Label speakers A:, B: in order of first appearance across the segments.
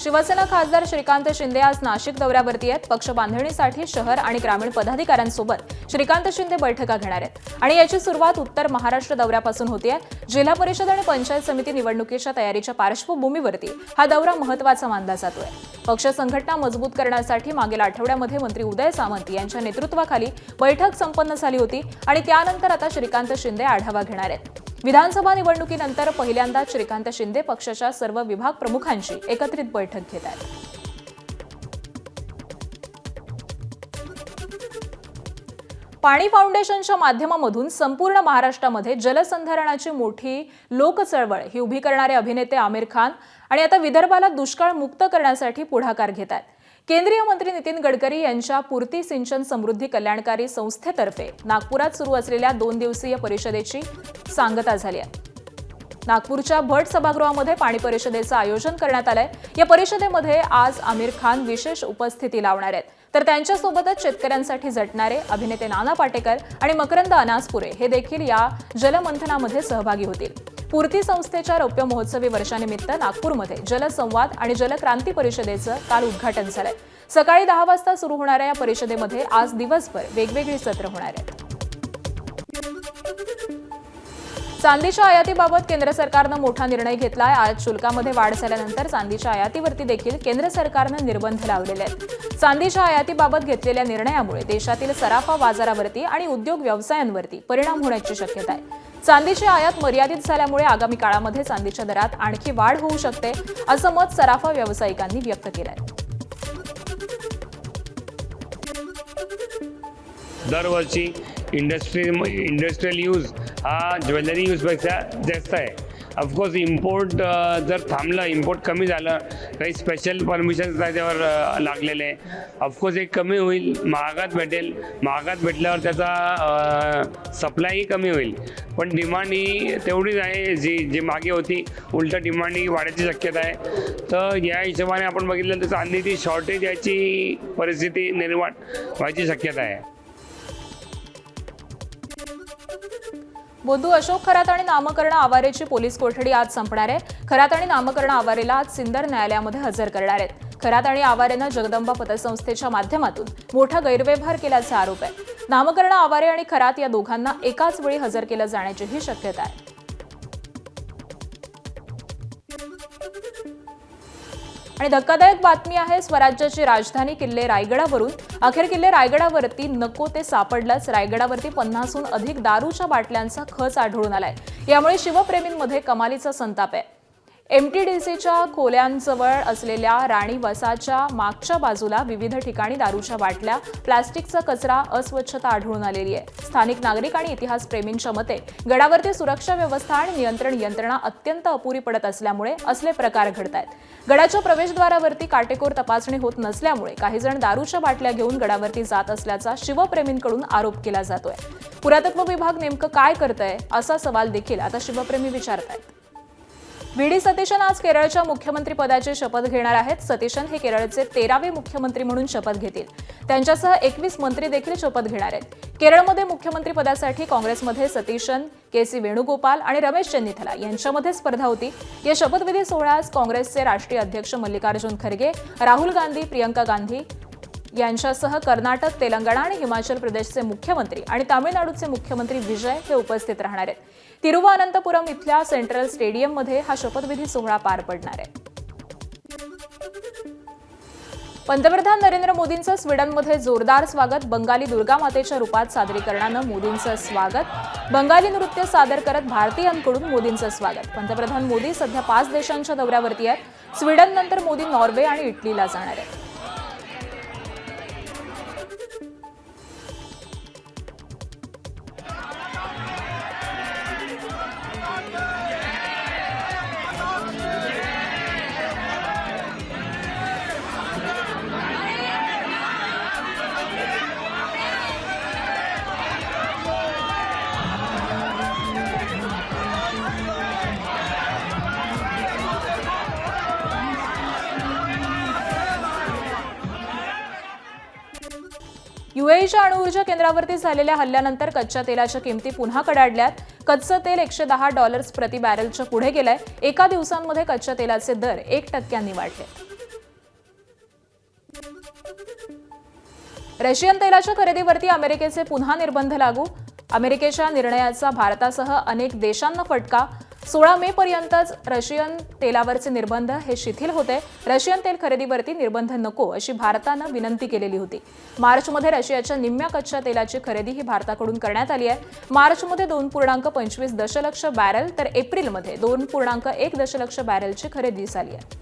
A: शिवसेना खासदार श्रीकांत शिंदे आज नाशिक दौऱ्यावरती आहेत। पक्ष बांधणीसाठी शहर आणि ग्रामीण पदाधिकाऱ्यांसोबत श्रीकांत शिंदे बैठका घेणार आहेत आणि याची सुरुवात उत्तर महाराष्ट्र दौऱ्यापासून होतीये। जिल्हा परिषद आणि पंचायत समिती निवडणुकीच्या तयारीच्या पार्श्वभूमीवरती हा दौरा महत्त्वाचा मानला जातोय। पक्ष संघटना मजबूत करण्यासाठी मागील आठवड्यामध्ये मंत्री उदय सामंत यांच्या नेतृत्वाखाली बैठक संपन्न झाली होती आणि त्यानंतर आता श्रीकांत शिंदे आढावा घेणार आहेत। विधानसभा निवडणुकीनंतर पहिल्यांदा श्रीकांत शिंदे पक्षाच्या सर्व विभाग प्रमुखांची एकत्रित बैठक घेत आहेत। पाणी फाउंडेशनच्या माध्यमातून संपूर्ण महाराष्ट्रामध्ये जलसंधारणाची मोठी लोकचळवळ ही उभी करणारे अभिनेते आमिर खान आणि आता विदर्भाला दुष्काळ मुक्त करण्यासाठी पुढाकार घेत आहेत। केंद्रीय मंत्री नितीन गडकरी यांच्या पूर्ती सिंचन समृद्धी कल्याणकारी संस्थेतर्फे नागपुरात सुरू असलेल्या 2 दिवसीय परिषदेची सांगता झाली आहे। नागपूरच्या भट सभागृहामध्ये पाणी परिषदेचं आयोजन करण्यात आलंय। या परिषदेमध्ये आज आमिर खान विशेष उपस्थिती लावणार आहेत, तर त्यांच्यासोबतच शेतकऱ्यांसाठी झटणारे अभिनेते नाना पाटेकर आणि मकरंद अनासपुरे हे देखील या जलमंथनामध्ये सहभागी होतील। पूर्ती संस्थेच्या रौप्य महोत्सवी वर्षानिमित्त नागपूरमध्ये जलसंवाद आणि जलक्रांती परिषदेचं काल उद्घाटन झालंय। सकाळी 10 वाजता सुरू होणाऱ्या या परिषदेमध्ये आज दिवसभर वेगवेगळी सत्र होणार आहेत। चांदीच्या आयातीबाबत केंद्र सरकारनं मोठा निर्णय घेतलाय। आज शुल्कामध्ये वाढ झाल्यानंतर चांदीच्या आयातीवरती देखील केंद्र सरकारनं निर्बंध लावलेले आहेत। चांदीच्या आयातीबाबत घेतलेल्या निर्णयामुळे देशातील सराफा बाजारावरती आणि उद्योग व्यवसायांवरती परिणाम होण्याची शक्यता आहे। चांदीची आयात मर्यादित झाल्यामुळे आगामी काळामध्ये चांदीच्या दरात आणखी वाढ होऊ शकते, असं मत सराफा व्यावसायिकांनी व्यक्त केलंय।
B: दरवर्षी इंडस्ट्रियल यूज हा ज्वेलरी यूजपेक्षा जास्त आहे। ऑफकोर्स इम्पोर्ट जर थांबलं, इम्पोर्ट कमी झालं, काही स्पेशल परमिशन्स त्याच्यावर लागलेले, ऑफकोर्स एक कमी होईल, महागात भेटेल, महागात भेटल्यावर त्याचा सप्लायही कमी होईल, पण डिमांड ही तेवढीच आहे जी मागे होती, उलट डिमांड ही वाढायची शक्यता आहे। तर या हिशोबाने आपण बघितलं तर चांदीची शॉर्टेज याची परिस्थिती निर्माण व्हायची शक्यता आहे।
A: बुद्धू अशोक खरात आणि नामकरण आवारेची पोलीस कोठडी आज संपणार आहे। खरात आणि नामकरण आवारेला आज सिन्नर न्यायालयामध्ये हजर करणार आहेत। खरात आणि आवारेनं जगदंबा पतसंस्थेच्या माध्यमातून मोठा गैरव्यवहार केल्याचा आरोप आहे। नामकरण आवारे आणि खरात या दोघांना एकाच वेळी हजर केलं जाण्याचीही शक्यता आहे। आणि धक्कादायक बातमी आहे स्वराज्याची राजधानी किल्ले रायगडावरून। अखेर किल्ले रायगडावरती नको ते सापडलंच। रायगडावरती 50हून अधिक दारूच्या बाटल्यांचा खच आढळून आलाय। यामुळे शिवप्रेमींमध्ये कमालीचा संताप आहे। एमटीडीसीच्या खोल्यांजवळ असलेल्या राणी वसाच्या मागच्या बाजूला विविध ठिकाणी दारूच्या बाटल्या, प्लास्टिकचा कचरा, अस्वच्छता आढळून आलेली आहे। स्थानिक नागरिक आणि इतिहासप्रेमींच्या मते गडावरती सुरक्षा व्यवस्था आणि नियंत्रण यंत्रणा अत्यंत अपुरी पडत असल्यामुळे असले प्रकार घडतायत। गडाच्या प्रवेशद्वारावरती काटेकोर तपासणी होत नसल्यामुळे काही जण दारूच्या बाटल्या घेऊन गडावरती जात असल्याचा शिवप्रेमींकडून आरोप केला जातोय। पुरातत्व विभाग नेमकं काय करतंय असा सवाल देखील आता शिवप्रेमी विचारतायत। व्ही.डी. सतीशन आज केरळच्या मुख्यमंत्रीपदाची शपथ घेणार आहेत। सतीशन हे केरळचे 13वे मुख्यमंत्री म्हणून शपथ घेतील। त्यांच्यासह 21 मंत्री देखील शपथ घेणार आहेत। केरळमध्ये मुख्यमंत्रीपदासाठी काँग्रेसमध्ये सतीशन, के.सी. वेणुगोपाल आणि रमेश चेन्निथला यांच्यामध्ये स्पर्धा होती। या शपथविधी सोहळ्यास काँग्रेसचे राष्ट्रीय अध्यक्ष मल्लिकार्जुन खरगे, राहुल गांधी, प्रियंका गांधी यांच्यासह कर्नाटक, तेलंगणा आणि हिमाचल प्रदेशचे मुख्यमंत्री आणि तामिळनाडूचे मुख्यमंत्री विजय हे उपस्थित राहणार आहेत। तिरुवनंतपुरम इथल्या सेंट्रल स्टेडियममध्ये हा शपथविधी सोहळा पार पडणार आहे। पंतप्रधान नरेंद्र मोदींचं स्वीडनमध्ये जोरदार स्वागत। बंगाली दुर्गा मातेच्या रूपात सादरीकरणानं मोदींचं स्वागत। बंगाली नृत्य सादर करत भारतीयांकडून मोदींचं स्वागत। पंतप्रधान मोदी सध्या 5 देशांच्या दौऱ्यावरती आहेत। स्वीडननंतर मोदी नॉर्वे आणि इटलीला जाणार आहेत। यूएईच्या अणुऊर्जा केंद्रावरती झालेल्या हल्ल्यानंतर कच्च्या तेलाच्या किमती पुन्हा कडाडल्यात। कच्चं तेल $110 प्रति बॅरलच्या पुढे गेलंय। एका दिवसांमध्ये कच्च्या तेलाचे दर 1% वाढले। रशियन तेलाच्या खरेदीवरती अमेरिकेचे पुन्हा निर्बंध लागू. अमेरिकेच्या निर्णयाचा भारतासह अनेक देशांना फटका. 16 मे पर्यंतच रशियन तेलावरचे निर्बंध हे शिथिल होते. रशियन तेल खरेदीवरती निर्बंध नको अशी भारतानं विनंती केलेली होती. मार्चमध्ये रशियाच्या निम्म्या कच्च्या तेलाची खरेदी ही भारताकडून करण्यात आली आहे. मार्चमध्ये 2.25 दशलक्ष बॅरल तर एप्रिलमध्ये 2.1 दशलक्ष बॅरलची खरेदी झाली आहे.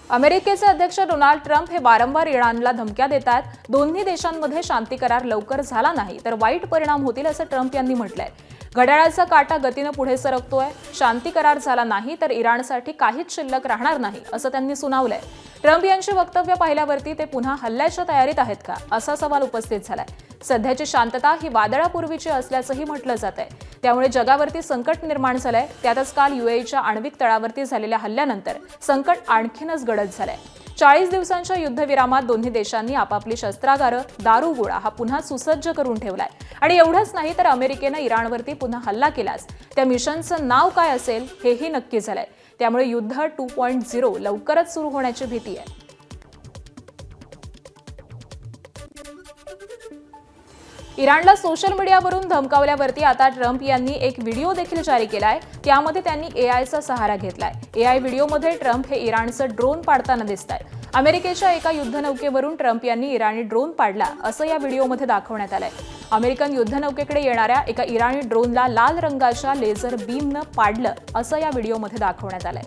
A: अमेरिकेचे अध्यक्ष डोनाल्ड ट्रम्प हे वारंवार इराणला धमक्या देतात. दोन्ही देशांमध्ये शांती करार लवकर झाला नाही तर वाईट परिणाम होतील असं ट्रम्प यांनी म्हटलंय. घड्याळाचा काटा गतीनं पुढे सरकतोय. शांती करार झाला नाही तर इराणसाठी काहीच शिल्लक राहणार नाही असं त्यांनी सुनावलंय. ट्रम्प यांची वक्तव्य पाहिल्यावरती ते पुन्हा हल्ल्याच्या तयारीत आहेत का असा सवाल उपस्थित झालाय. सध्याची शांतता ही वादळापूर्वीची असल्याचंही म्हटलं जात आहे. त्यामुळे जगावरती संकट निर्माण झालंय. त्यातच काल UAEच्या आण्विक तळावरती झालेल्या हल्ल्यानंतर संकट आणखीनच गडद झालंय. 40 दिवसांच्या युद्धविरामात दोन्ही देशांनी आपापली शस्त्रागारं, दारुगोळा हा पुन्हा सुसज्ज करून ठेवलाय. आणि एवढंच नाही तर अमेरिकेनं इराणवरती पुन्हा हल्ला केलास त्या मिशनचं नाव काय असेल हेही नक्की झालंय. त्यामुळे युद्ध 2.0 लवकरच सुरू होण्याची भीती आहे. इराणला सोशल मीडियावरून धमकावल्यावरती आता ट्रम्प यांनी एक व्हिडिओ देखील जारी केलाय. त्यामध्ये त्यांनी AIचा सहारा घेतलाय. AI व्हिडिओमध्ये ट्रम्प हे इराणचं ड्रोन पाडताना दिसतायत. अमेरिकेच्या एका युद्धनौकेवरून ट्रम्प यांनी इराणी ड्रोन पाडला असं या व्हिडिओमध्ये दाखवण्यात आलंय. अमेरिकन युद्धनौकेकडे येणाऱ्या एका इराणी ड्रोनला लाल रंगाच्या लेझर बीमनं पाडलं असं या व्हिडिओमध्ये दाखवण्यात आलंय.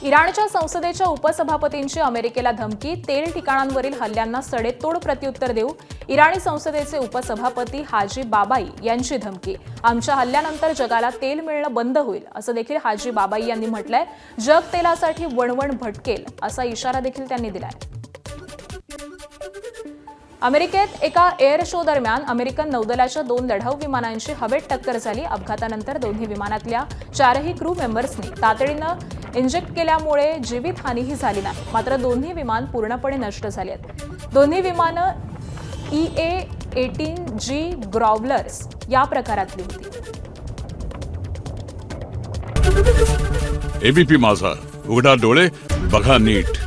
A: इराणच्या संसदेच्या उपसभापतींची अमेरिकेला धमकी. तेल ठिकाणांवरील हल्ल्यांना सडेतोड प्रत्युत्तर देऊ. इराणी संसदेचे उपसभापती हाजी बाबाई यांची धमकी. आमच्या हल्ल्यानंतर जगाला तेल मिळणं बंद होईल असं देखील हाजी बाबाई यांनी म्हटलंय. जग तेलासाठी वणवण भटकेल असा इशारा देखील त्यांनी दिलाय. अमेरिकेत एका एअर शो दरम्यान अमेरिकन नौदलाच्या 2 लढाऊ विमानांची हवेत टक्कर झाली. अपघातानंतर दोन्ही विमानातल्या 4ही क्रू मेंबर्सनी तातडीनं इंजेक्ट केल्यामुळे जीवितहानीही झाली नाही. मात्र दोन्ही विमान पूर्णपणे नष्ट झाली आहेत. दोन्ही विमानं EA-18G ग्रॉवलर्स या प्रकारातली होती.
C: ABP माझा, उघडा डोळे बघा नीट.